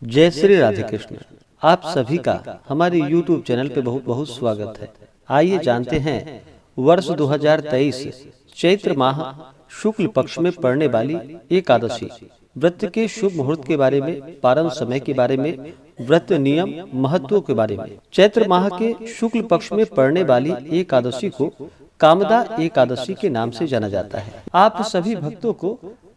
जय श्री राधे कृष्ण। आप सभी का हमारे YouTube चैनल पे बहुत बहुत स्वागत है। आइए जानते हैं वर्ष 2023 चैत्र माह शुक्ल पक्ष में पड़ने वाली एकादशी व्रत के शुभ मुहूर्त के बारे में, पारण समय के बारे में, व्रत नियम महत्व के बारे में। चैत्र माह के शुक्ल पक्ष में पड़ने वाली एकादशी को कामदा एकादशी के नाम से जाना जाता है। आप सभी भक्तों को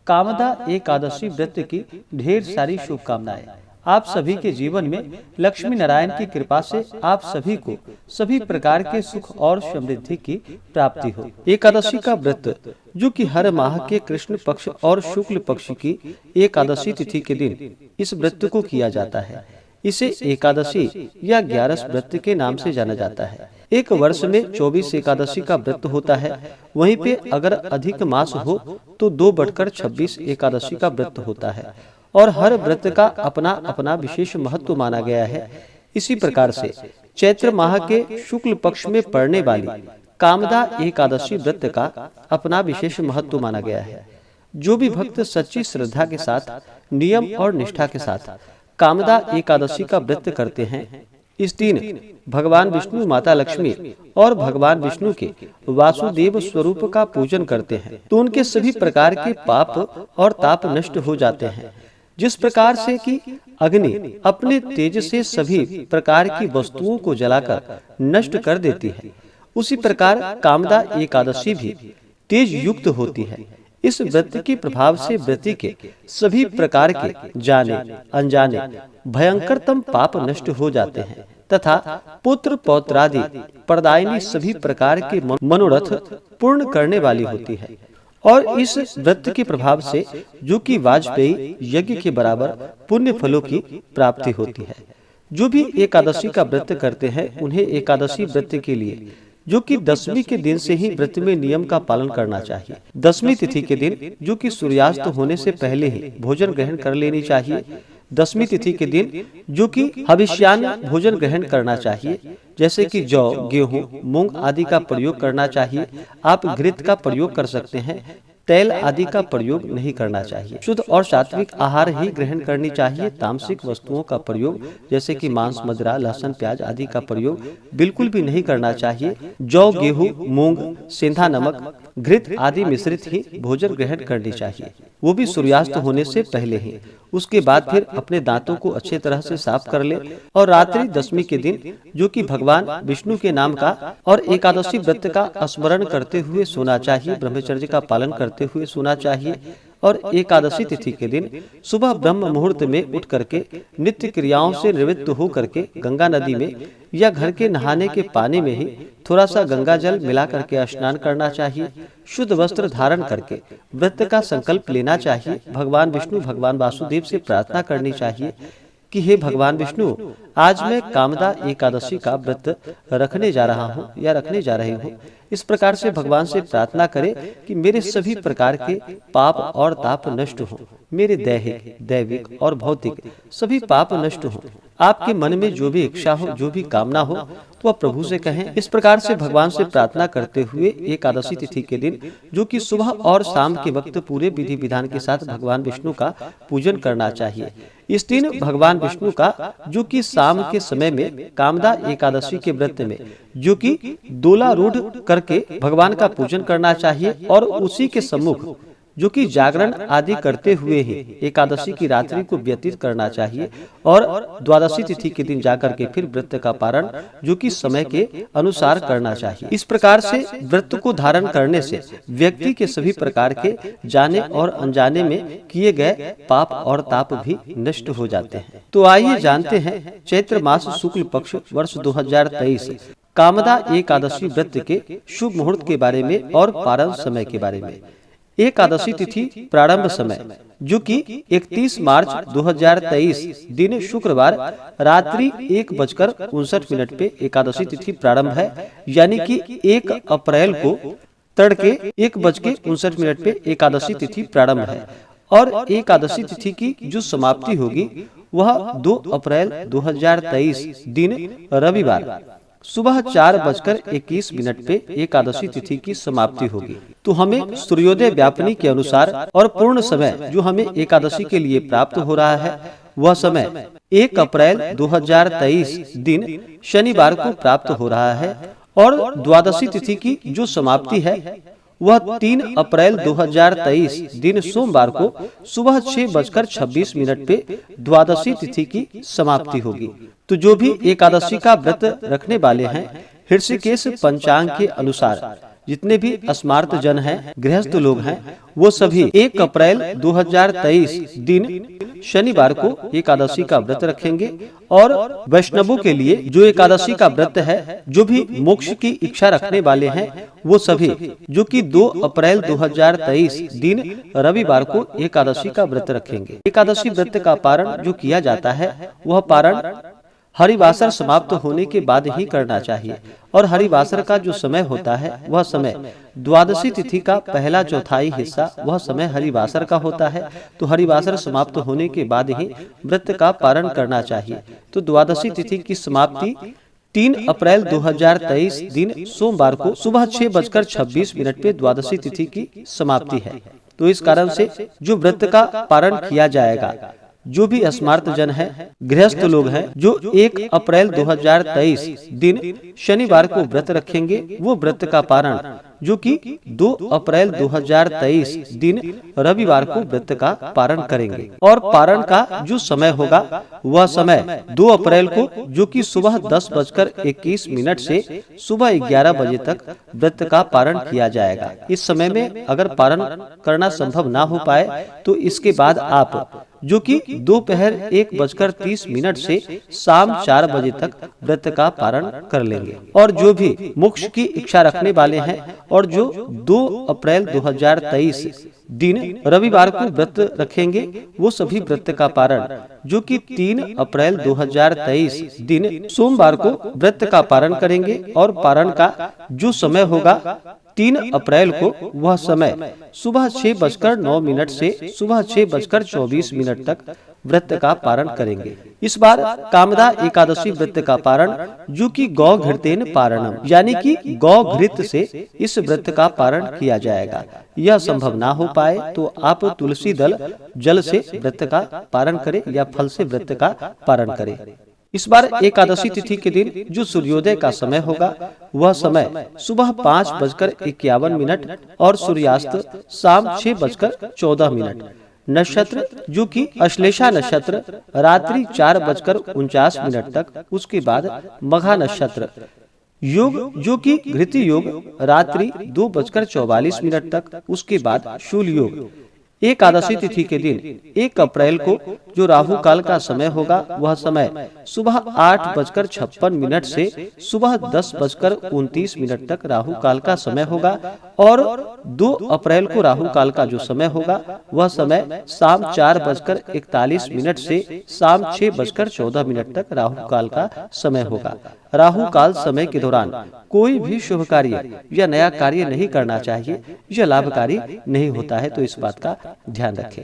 कामदा एकादशी व्रत की ढेर सारी शुभकामनाएं। आप सभी के जीवन में लक्ष्मी नारायण की कृपा से आप सभी को सभी प्रकार के सुख और समृद्धि की प्राप्ति हो। एकादशी का व्रत जो कि हर माह के कृष्ण पक्ष और शुक्ल पक्ष की एकादशी तिथि के दिन इस व्रत को किया जाता है। इसे एकादशी या 11 व्रत के नाम से जाना जाता है। एक वर्ष में 24 एकादशी का व्रत होता है। वहीं पे अगर अधिक मास हो तो 2/26 एकादशी का व्रत होता है और हर व्रत का अपना अपना विशेष महत्व माना गया है। इसी प्रकार से चैत्र माह के शुक्ल पक्ष में पड़ने वाली कामदा एकादशी व्रत का अपना विशेष महत्व माना गया है। जो भी भक्त सच्ची श्रद्धा के साथ, नियम और निष्ठा के साथ कामदा एकादशी का व्रत करते हैं, इस दिन भगवान विष्णु, माता लक्ष्मी और भगवान विष्णु के वासुदेव स्वरूप का पूजन करते हैं तो उनके सभी प्रकार के पाप और ताप नष्ट हो जाते हैं। जिस प्रकार से कि अग्नि अपने तेज से सभी प्रकार की वस्तुओं को जलाकर नष्ट कर देती है, उसी प्रकार कामदा एकादशी भी तेज युक्त होती है। इस व्रत के प्रभाव से व्रती के सभी प्रकार के जाने अनजाने भयंकरतम पाप नष्ट हो जाते हैं तथा पुत्र पौत्रादि प्रदायिनी सभी प्रकार के मनोरथ पूर्ण करने वाली होती है। और इस व्रत के प्रभाव से जो कि वाजपेयी यज्ञ के बराबर पुण्य फलों की प्राप्ति होती है। जो भी एकादशी का व्रत करते हैं उन्हें एकादशी व्रत के लिए जो कि 10वीं के दिन से ही व्रत में नियम का पालन करना चाहिए। 10वीं तिथि के दिन जो कि सूर्यास्त होने से पहले ही भोजन ग्रहण कर लेनी चाहिए। 10वीं तिथि के दिन जो कि हविष्यान्न भोजन ग्रहण करना चाहिए, जैसे कि जौ, गेहूं, मूंग आदि का प्रयोग करना चाहिए। आप घृत का प्रयोग कर सकते हैं, तेल आदि का प्रयोग नहीं करना चाहिए। शुद्ध और सात्विक आहार ही ग्रहण करनी चाहिए। तामसिक वस्तुओं का प्रयोग जैसे कि मांस, मदिरा, लहसुन, प्याज आदि का प्रयोग बिल्कुल भी नहीं करना चाहिए। जौ, गेहूं, मूंग, सेंधा नमक, घृत आदि मिश्रित ही भोजन ग्रहण करनी चाहिए, वो भी सूर्यास्त होने से पहले ही। उसके बाद फिर अपने दांतों को अच्छे तरह से साफ कर ले और रात्रि 10वीं के दिन जो कि भगवान विष्णु के नाम का और एकादशी व्रत का स्मरण करते हुए सोना चाहिए। ब्रह्मचर्य का पालन करते हुए सोना चाहिए और एकादशी तिथि के दिन सुबह ब्रह्म मुहूर्त में उठ करके नित्य क्रियाओं से निवृत्त हो करके गंगा नदी में या घर के नहाने के पानी में ही थोड़ा सा गंगा जल मिला करके स्नान करना चाहिए। शुद्ध वस्त्र धारण करके व्रत का संकल्प लेना चाहिए। भगवान विष्णु, भगवान वासुदेव से प्रार्थना करनी चाहिए कि हे भगवान विष्णु, आज मैं कामदा एकादशी का व्रत रखने जा रहा हूँ या रखने जा रही हूँ। इस प्रकार से भगवान से प्रार्थना करें कि मेरे सभी प्रकार के पाप और ताप नष्ट हो, मेरे दैहिक, दैविक और भौतिक सभी पाप नष्ट हो। आपके मन में जो भी इच्छा हो, जो भी कामना हो तो आप प्रभु से कहें। इस प्रकार से भगवान से प्रार्थना करते हुए एकादशी तिथि के दिन जो कि सुबह और शाम के वक्त पूरे विधि विधान के साथ भगवान विष्णु का पूजन करना चाहिए। इस दिन भगवान विष्णु का जो कि शाम के समय में कामदा एकादशी के व्रत में जो कि दोलारूढ़ करके भगवान का पूजन करना चाहिए और उसी के सम्मुख जो कि जागरण आदि करते हुए ही एकादशी की रात्रि को व्यतीत करना चाहिए और द्वादशी तिथि के दिन जाकर के फिर व्रत का पारण जो कि समय के अनुसार करना चाहिए। इस प्रकार से व्रत को धारण करने से व्यक्ति के सभी प्रकार के जाने और अनजाने में किए गए पाप और ताप भी नष्ट हो जाते हैं। तो आइए जानते हैं चैत्र मास शुक्ल पक्ष वर्ष 2023 कामदा एकादशी व्रत के शुभ मुहूर्त के बारे में और पारण समय के बारे में। एकादशी तिथि प्रारंभ समय जो कि 31 मार्च 2023 दिन शुक्रवार रात्रि 1:59 पे एकादशी तिथि प्रारंभ है, यानी कि 1 अप्रैल को तड़के 1:59 पे एकादशी तिथि प्रारंभ है और एकादशी तिथि की जो समाप्ति होगी वह 2 अप्रैल 2023 दिन रविवार सुबह 4:21 पे एकादशी तिथि की समाप्ति होगी। तो हमें सूर्योदय व्यापनी के अनुसार और पूर्ण समय जो हमें एकादशी के लिए प्राप्त हो रहा है वह समय 1 अप्रैल 2023 दिन शनिवार को प्राप्त हो रहा है और द्वादशी तिथि की जो समाप्ति है वह 3 अप्रैल 2023 दिन सोमवार को सुबह 6:26 पे द्वादशी तिथि की समाप्ति होगी। तो जो भी एकादशी का व्रत रखने वाले हैं, ऋषिकेश पंचांग के अनुसार जितने भी स्मार्त जन हैं, गृहस्थ लोग हैं, वो सभी 1 अप्रैल 2023 दिन शनिवार को एकादशी का व्रत रखेंगे। और वैष्णवों के लिए जो एकादशी का व्रत है, जो भी मोक्ष की इच्छा रखने वाले हैं, वो सभी जो कि 2 अप्रैल 2023 दिन रविवार को एकादशी का व्रत रखेंगे। एकादशी व्रत का पारण जो किया जाता है, वह पारण हरिवासर समाप्त होने के बाद ही करना चाहिए। और हरिवासर का जो समय होता है, वह समय द्वादशी तिथि का पहला चौथाई हिस्सा, वह समय हरिवासर का होता है। तो हरिवासर समाप्त होने के बाद ही व्रत का पारण करना चाहिए। तो द्वादशी तिथि की समाप्ति 3 अप्रैल 2023 दिन सोमवार को सुबह 6:26 पे द्वादशी तिथि की समाप्ति है। तो इस कारण से जो व्रत का पारण किया जाएगा, जो भी स्मार्त जन है, गृहस्थ लोग हैं, जो 1 अप्रैल 2023 दिन शनिवार को व्रत रखेंगे, वो व्रत का पारण जो कि 2 अप्रैल 2023 दिन रविवार को व्रत का पारण करेंगे। और पारण का जो समय होगा, वह समय 2 अप्रैल को जो कि सुबह 10:21 से सुबह 11 बजे तक व्रत का पारण किया जाएगा। इस समय में अगर पारण करना संभव ना हो पाए, तो इसके बाद आप जो कि दोपहर 1:30 से शाम 4 बजे तक व्रत का पारण कर लेंगे। और जो भी मोक्ष की इच्छा रखने वाले हैं और जो 2 अप्रैल 2023 दिन रविवार को व्रत रखेंगे, वो सभी व्रत का पारण जो कि 3 अप्रैल 2023 दिन सोमवार को व्रत का पारण करेंगे। और पारण का जो समय होगा 3 अप्रैल को, वह समय सुबह 6:09 से सुबह 6:24 तक व्रत का पारण करेंगे। इस बार कामदा एकादशी व्रत का पारण जो कि गौ घृतेन पारणम, यानी कि गौ घृत से इस व्रत का पारण किया जाएगा। यह संभव ना हो पाए तो आप तुलसी दल जल से व्रत का पारण करें या फल से व्रत का पारण करें। इस बार एकादशी तिथि के दिन जो सूर्योदय का समय होगा, वह समय सुबह 5:51 और सूर्यास्त शाम 6:14। नक्षत्र जो कि अश्लेषा नक्षत्र रात्रि 4:49 तक, उसके बाद मघा नक्षत्र। योग जो कि घृति योग रात्रि 2:44 तक, उसके बाद शूल योग। एकादशी तिथि के दिन 1 अप्रैल को जो राहु काल का समय होगा, वह समय सुबह 8:56 से सुबह 10:29 तक राहु काल का समय होगा। और 2 अप्रैल को राहु काल का जो समय होगा, वह समय शाम 4:41 से शाम 6:14 तक राहु काल का समय होगा। राहु काल समय के दौरान कोई भी शुभ कार्य या नया कार्य नहीं करना चाहिए, यह लाभकारी नहीं होता है। तो इस बात का ध्यान रखें।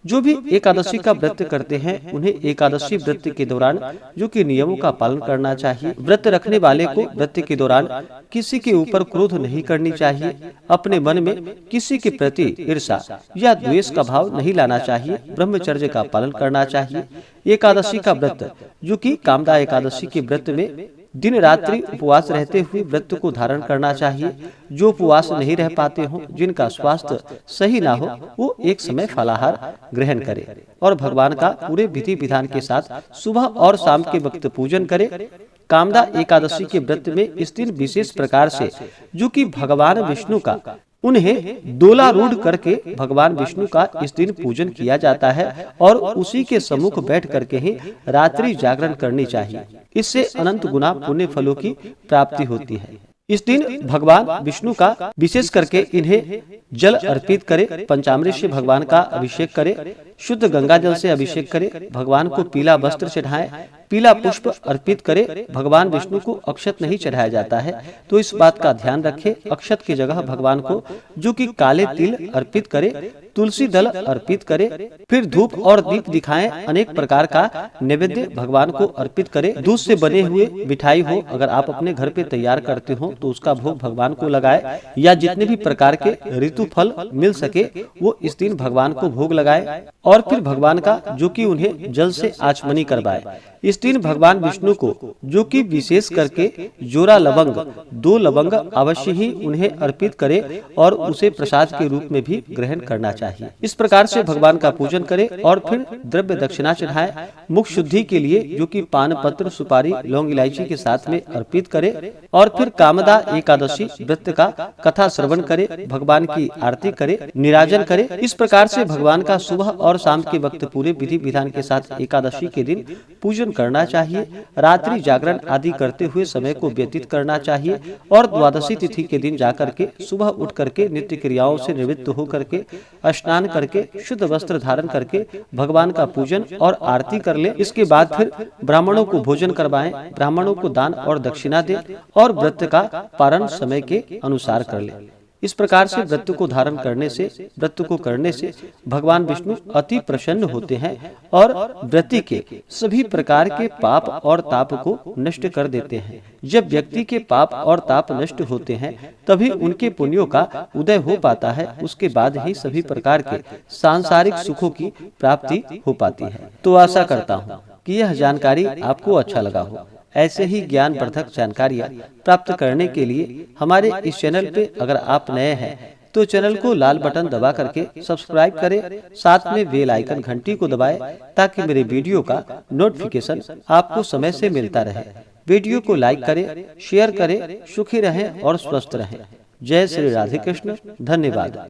जो भी एकादशी का व्रत करते हैं, उन्हें एकादशी व्रत के दौरान जो कि नियमों का पालन करना चाहिए। व्रत रखने वाले को व्रत के दौरान किसी के ऊपर क्रोध नहीं करनी चाहिए। अपने मन में किसी के प्रति ईर्ष्या या द्वेष का भाव नहीं लाना चाहिए। ब्रह्मचर्य का पालन करना चाहिए। एकादशी का व्रत जो कि कामदा एकादशी के व्रत में दिन रात्रि उपवास रहते हुए व्रत को धारण करना चाहिए। जो उपवास नहीं रह पाते हों, जिनका स्वास्थ्य सही ना हो, वो एक समय फलाहार ग्रहण करे और भगवान का पूरे विधि विधान के साथ सुबह और शाम के वक्त पूजन करे। कामदा एकादशी के व्रत में इस दिन विशेष प्रकार से जो कि भगवान विष्णु का, उन्हें दोलारूढ़ करके भगवान विष्णु का इस दिन पूजन किया जाता है और उसी के सम्मुख बैठ करके ही रात्रि जागरण करनी चाहिए। इससे अनंत गुना पुण्य फलों की प्राप्ति होती है। इस दिन भगवान विष्णु का विशेष करके इन्हें जल अर्पित करे, पंचामृत से भगवान का अभिषेक करे, शुद्ध गंगा जल से अभिषेक करे, भगवान को पीला वस्त्र चढ़ाएं, पीला पुष्प अर्पित करे। भगवान विष्णु को अक्षत नहीं चढ़ाया जाता है, तो इस बात का ध्यान रखें। अक्षत की जगह भगवान को जो कि काले तिल अर्पित करे। तुलसी दल अर्पित करे, फिर धूप और दीप दिखाएं, अनेक प्रकार का नैवेद्य भगवान को अर्पित करे। दूध से बने हुए मिठाई हो, अगर आप अपने घर पे तैयार करते हो तो उसका भोग भगवान को लगाए, या जितने भी प्रकार के ऋतु फल मिल सके वो इस दिन भगवान को भोग लगाए, और फिर भगवान का जो कि उन्हें जल से आचमनी करवाए। इस दिन भगवान विष्णु को जो कि विशेष करके जोरा लवंग 2 लवंग अवश्य ही उन्हें अर्पित करे और उसे प्रसाद के रूप में भी ग्रहण करना चाहिए। इस प्रकार से भगवान का पूजन करे और फिर द्रव्य दक्षिणा चढ़ाए। मुख शुद्धि के लिए जो कि पान पत्र, सुपारी, लौंग, इलायची के साथ में अर्पित करे, और फिर कामदा एकादशी व्रत का कथा श्रवण करे, भगवान की आरती करे, निराजन करे। इस प्रकार से भगवान का सुबह और शाम के वक्त पूरे विधि विधान के साथ एकादशी के दिन पूजन करना चाहिए। रात्रि जागरण आदि करते हुए समय को व्यतीत करना चाहिए, और द्वादशी तिथि के दिन जाकर के सुबह उठ करके नित्य क्रियाओं से निवृत्त होकर के स्नान करके शुद्ध वस्त्र धारण करके भगवान का पूजन और आरती कर ले। इसके बाद फिर ब्राह्मणों को भोजन करवाएं, ब्राह्मणों को दान और दक्षिणा दे, और व्रत का पारण समय के अनुसार कर ले। इस प्रकार से व्रत को करने से भगवान विष्णु अति प्रसन्न होते हैं और व्रती के सभी प्रकार के पाप और ताप को नष्ट कर देते हैं। जब व्यक्ति के पाप और ताप नष्ट होते हैं तभी उनके पुण्यों का उदय हो पाता है, उसके बाद ही सभी प्रकार के सांसारिक सुखों की प्राप्ति हो पाती है। तो आशा करता हूँ कि यह जानकारी आपको अच्छा लगा हो। ऐसे ही ज्ञानवर्धक जानकारियाँ प्राप्त करने के लिए हमारे इस चैनल पे अगर आप नए हैं तो चैनल को लाल बटन दबा करके सब्सक्राइब करें, साथ में बेल आइकन घंटी को दबाएं ताकि मेरे वीडियो का नोटिफिकेशन आपको समय से मिलता रहे। वीडियो को लाइक करें, शेयर करें। सुखी रहें और स्वस्थ रहें। जय श्री राधे कृष्ण। धन्यवाद।